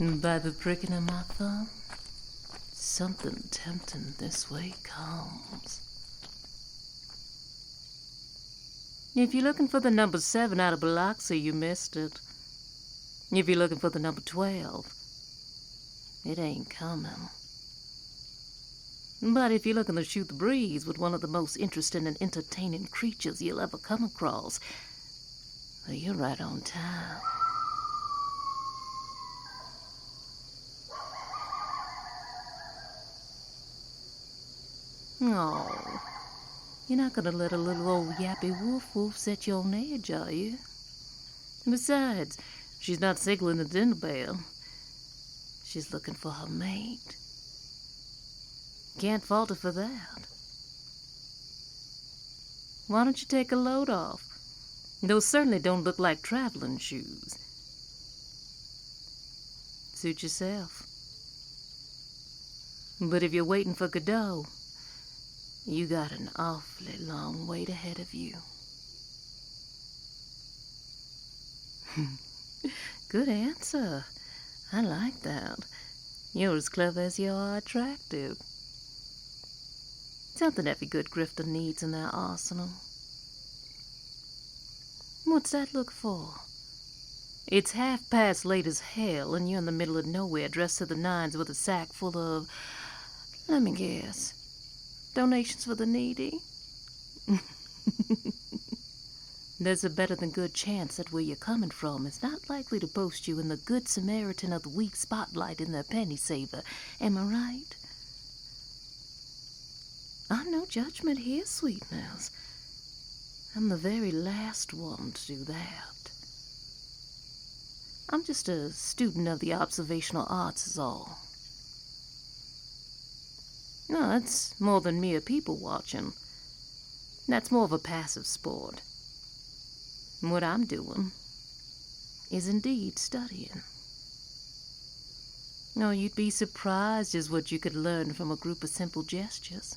And by the pricking of my thumb, something tempting this way comes. If you're looking for the number 7 out of Biloxi, you missed it. If you're looking for the number 12, it ain't coming. But if you're looking to shoot the breeze with one of the most interesting and entertaining creatures you'll ever come across, well, you're right on time. Oh, you're not gonna let a little old yappy woof-woof set you on edge, are you? Besides, she's not signaling the dinner bell. She's looking for her mate. Can't fault her for that. Why don't you take a load off? Those certainly don't look like traveling shoes. Suit yourself. But if you're waiting for Godot, you got an awfully long wait ahead of you. Good answer. I like that. You're as clever as you are attractive. Something every good grifter needs in their arsenal. What's that look for? It's late as hell, and you're in the middle of nowhere, dressed to the nines with a sack full of, let me guess, donations for the needy? There's a better than good chance that where you're coming from is not likely to post you in the Good Samaritan of the Week spotlight in their penny saver. Am I right? No judgment here, sweetness. I'm the very last one to do that. I'm just a student of the observational arts is all. No, that's more than mere people watching. That's more of a passive sport. What I'm doing is indeed studying. No, you'd be surprised as what you could learn from a group of simple gestures.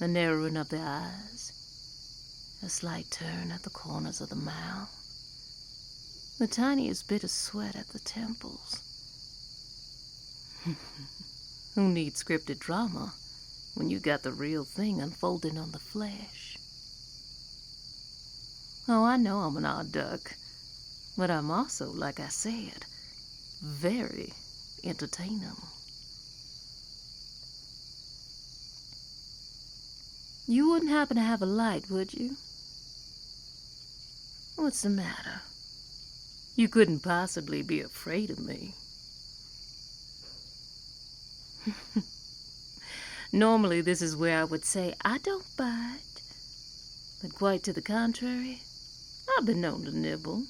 A narrowing of the eyes, a slight turn at the corners of the mouth, the tiniest bit of sweat at the temples. Who needs scripted drama when you got the real thing unfolding on the flesh? Oh, I know I'm an odd duck, but I'm also, like I said, very entertaining. You wouldn't happen to have a light, would you? What's the matter? You couldn't possibly be afraid of me. Normally, this is where I would say, I don't bite. But quite to the contrary, I've been known to nibble.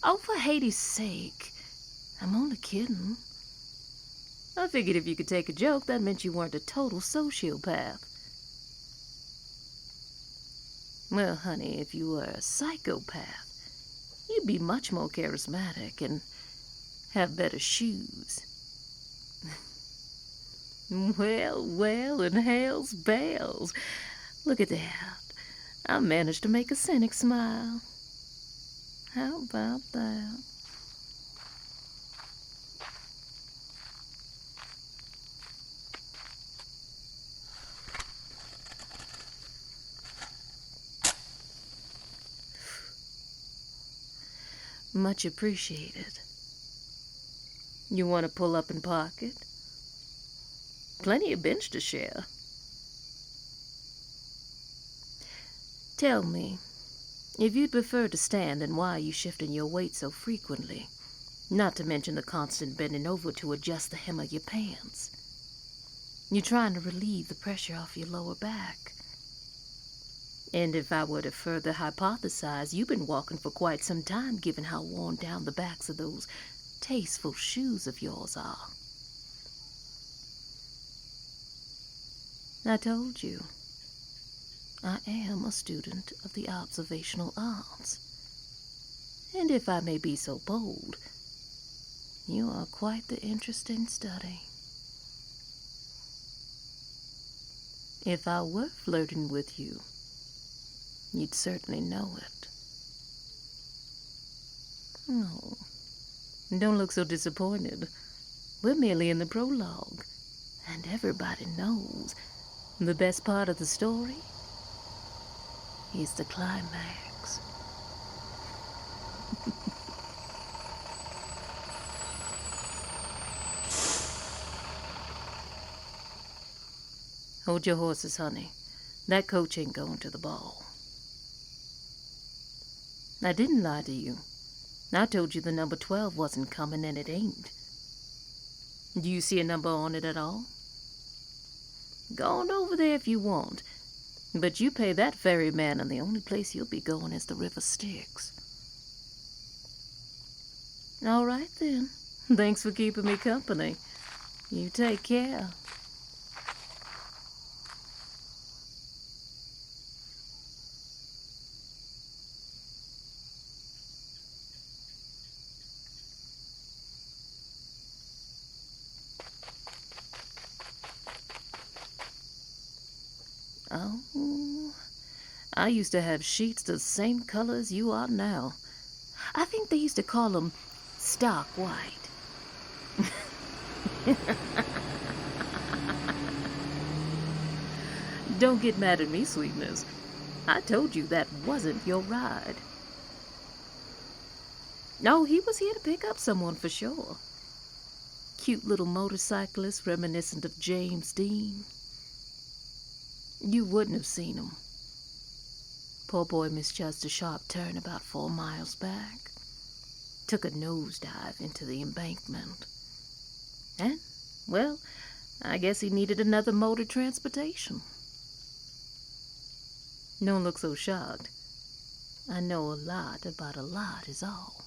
Oh, for Hades' sake, I'm only kidding. I figured if you could take a joke, that meant you weren't a total sociopath. Well, honey, if you were a psychopath, you'd be much more charismatic and have better shoes. Well, in hell's bells. Look at that. I managed to make a cynic smile. How about that? Much appreciated. You want to pull up and pocket? Plenty of bench to share. Tell me, if you'd prefer to stand, then why are you shifting your weight so frequently? Not to mention the constant bending over to adjust the hem of your pants. You're trying to relieve the pressure off your lower back. And if I were to further hypothesize, you've been walking for quite some time, given how worn down the backs of those tasteful shoes of yours are. I told you, I am a student of the observational arts. And if I may be so bold, you are quite the interesting study. If I were flirting with you, you'd certainly know it. Oh, don't look so disappointed. We're merely in the prologue, and everybody knows the best part of the story is the climax. Hold your horses, honey. That coach ain't going to the ball. I didn't lie to you. I told you the number 12 wasn't coming, and it ain't. Do you see a number on it at all? Go on over there if you want. But you pay that ferryman, and the only place you'll be going is the river Styx. All right, then. Thanks for keeping me company. You take care. Oh, I used to have sheets the same color as you are now. I think they used to call them stark white. Don't get mad at me, sweetness. I told you that wasn't your ride. No, he was here to pick up someone for sure. Cute little motorcyclist reminiscent of James Dean. You wouldn't have seen him. Poor boy misjudged a sharp turn about 4 miles back. Took a nosedive into the embankment. And, well, I guess he needed another mode of transportation. Don't look so shocked. I know a lot about a lot is all.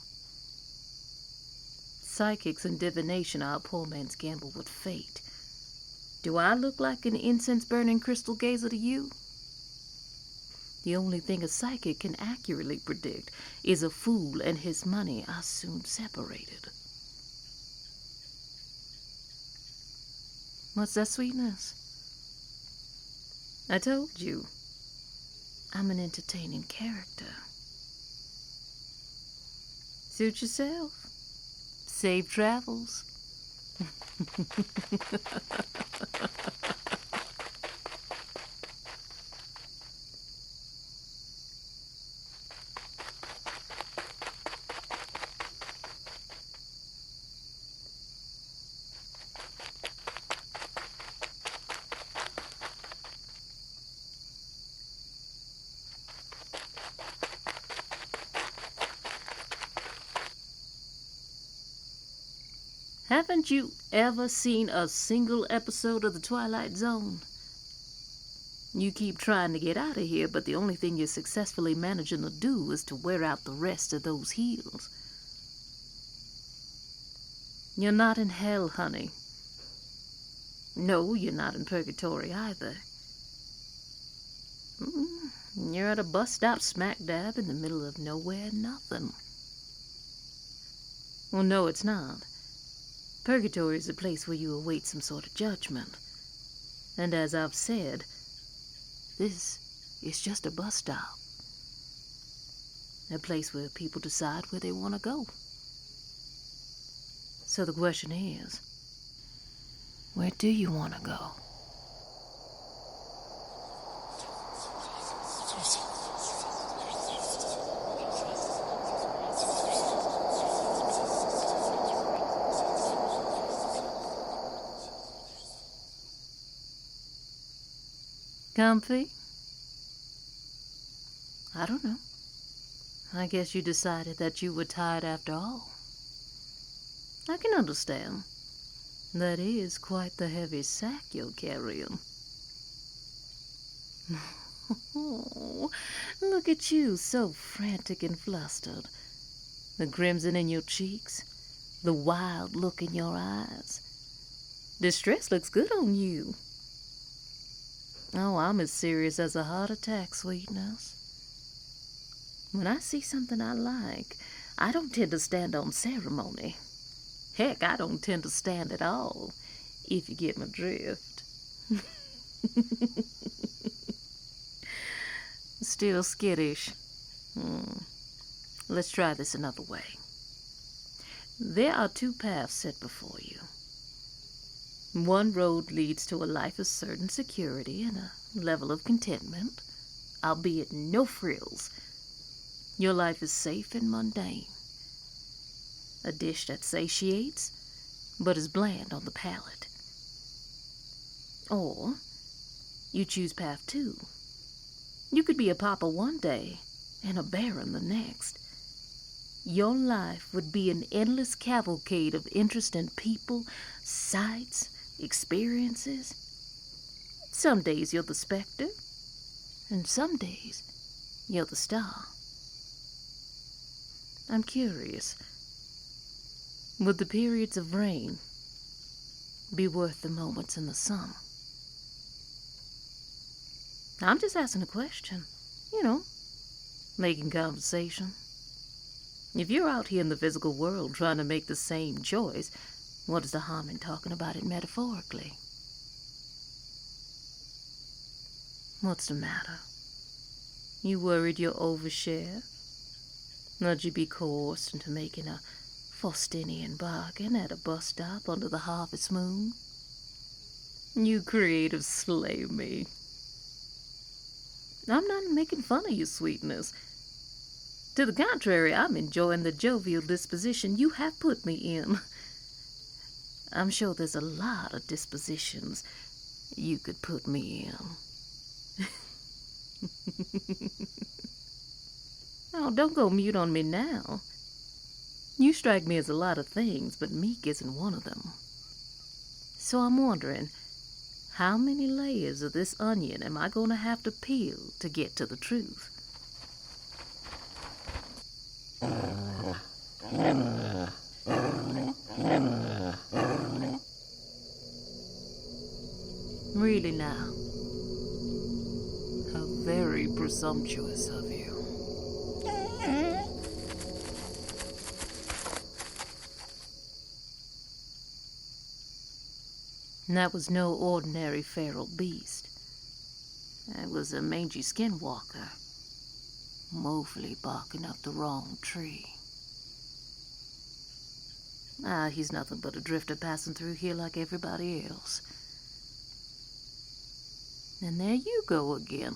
Psychics and divination are a poor man's gamble with fate. Do I look like an incense-burning crystal gazer to you? The only thing a psychic can accurately predict is a fool and his money are soon separated. What's that, sweetness? I told you. I'm an entertaining character. Suit yourself. Safe travels. Haven't you ever seen a single episode of The Twilight Zone? You keep trying to get out of here, but the only thing you're successfully managing to do is to wear out the rest of those heels. You're not in hell, honey. No, you're not in purgatory either. You're at a bus stop smack dab in the middle of nowhere, nothing. Well, no, it's not. Purgatory is a place where you await some sort of judgment. And as I've said, this is just a bus stop. A place where people decide where they want to go. So the question is, where do you want to go? Comfy? I don't know. I guess you decided that you were tired after all. I can understand. That is quite the heavy sack you're carrying. Oh, look at you, so frantic and flustered. The crimson in your cheeks, the wild look in your eyes. Distress looks good on you. Oh, I'm as serious as a heart attack, sweetness. When I see something I like, I don't tend to stand on ceremony. Heck, I don't tend to stand at all, if you get my drift. Still skittish. Let's try this another way. There are two paths set before you. One road leads to a life of certain security and a level of contentment, albeit no frills. Your life is safe and mundane. A dish that satiates, but is bland on the palate. Or, you choose path two. You could be a papa one day and a baron the next. Your life would be an endless cavalcade of interesting people, sights, experiences. Some days you're the specter, and some days you're the star. I'm curious, would the periods of rain be worth the moments in the sun? I'm just asking a question, making conversation. If you're out here in the physical world trying to make the same choice, what is the harm in talking about it metaphorically? What's the matter? You worried you'll overshare? Let you be coerced into making a Faustinian bargain at a bus stop under the harvest moon? You creative slay me. I'm not making fun of your sweetness. To the contrary, I'm enjoying the jovial disposition you have put me in. I'm sure there's a lot of dispositions you could put me in. Oh, don't go mute on me now. You strike me as a lot of things, but meek isn't one of them. So I'm wondering, how many layers of this onion am I going to have to peel to get to the truth? Really now? How very presumptuous of you. That was no ordinary feral beast. That was a mangy skinwalker, woefully barking up the wrong tree. He's nothing but a drifter passing through here like everybody else. And there you go again,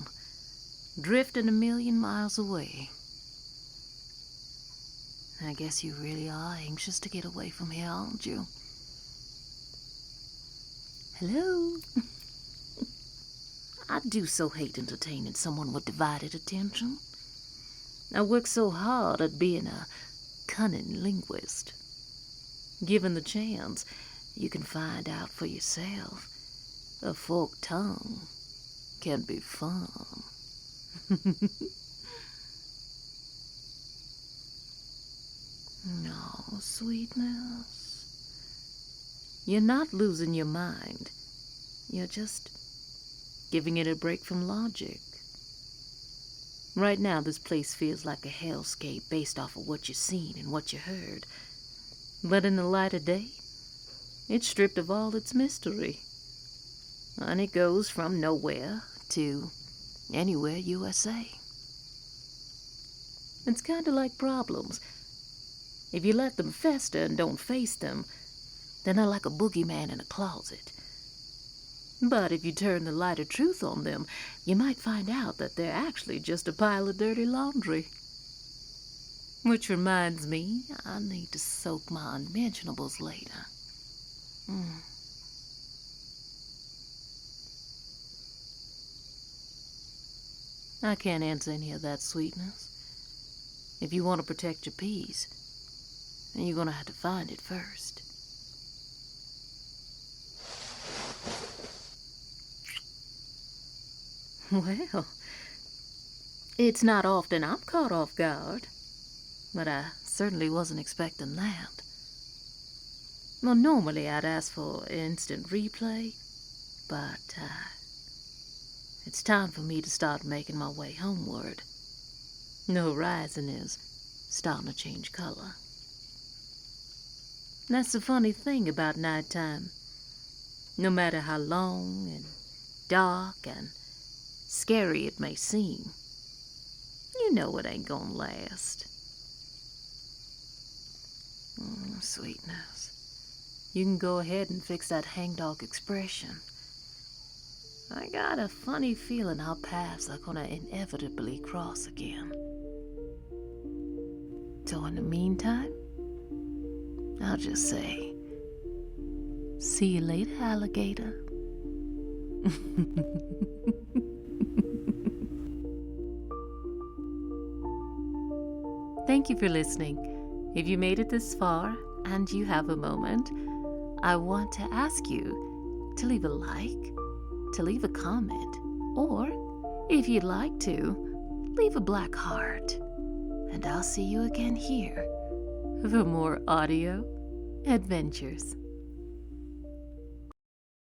drifting 1,000,000 miles away. I guess you really are anxious to get away from here, aren't you? Hello? I do so hate entertaining someone with divided attention. I work so hard at being a cunning linguist. Given the chance, you can find out for yourself. A forked tongue can be fun. No, sweetness. You're not losing your mind. You're just giving it a break from logic. Right now, this place feels like a hellscape based off of what you've seen and what you heard. But in the light of day, it's stripped of all its mystery. And it goes from nowhere to anywhere USA. It's kind of like problems. If you let them fester and don't face them, then they're like a boogeyman in a closet. But if you turn the light of truth on them, you might find out that they're actually just a pile of dirty laundry. Which reminds me, I need to soak my unmentionables later. I can't answer any of that, sweetness. If you want to protect your peace, then you're going to have to find it first. Well, it's not often I'm caught off guard, but I certainly wasn't expecting that. Well, normally I'd ask for instant replay, but it's time for me to start making my way homeward. The horizon is starting to change color. That's the funny thing about nighttime. No matter how long and dark and scary it may seem, you know it ain't gonna last. Sweetness. You can go ahead and fix that hangdog expression. I got a funny feeling our paths are gonna inevitably cross again. So in the meantime, I'll just say, see you later, alligator. Thank you for listening. If you made it this far and you have a moment, I want to ask you to leave a like, to leave a comment, or if you'd like to, leave a black heart. And I'll see you again here for more audio adventures.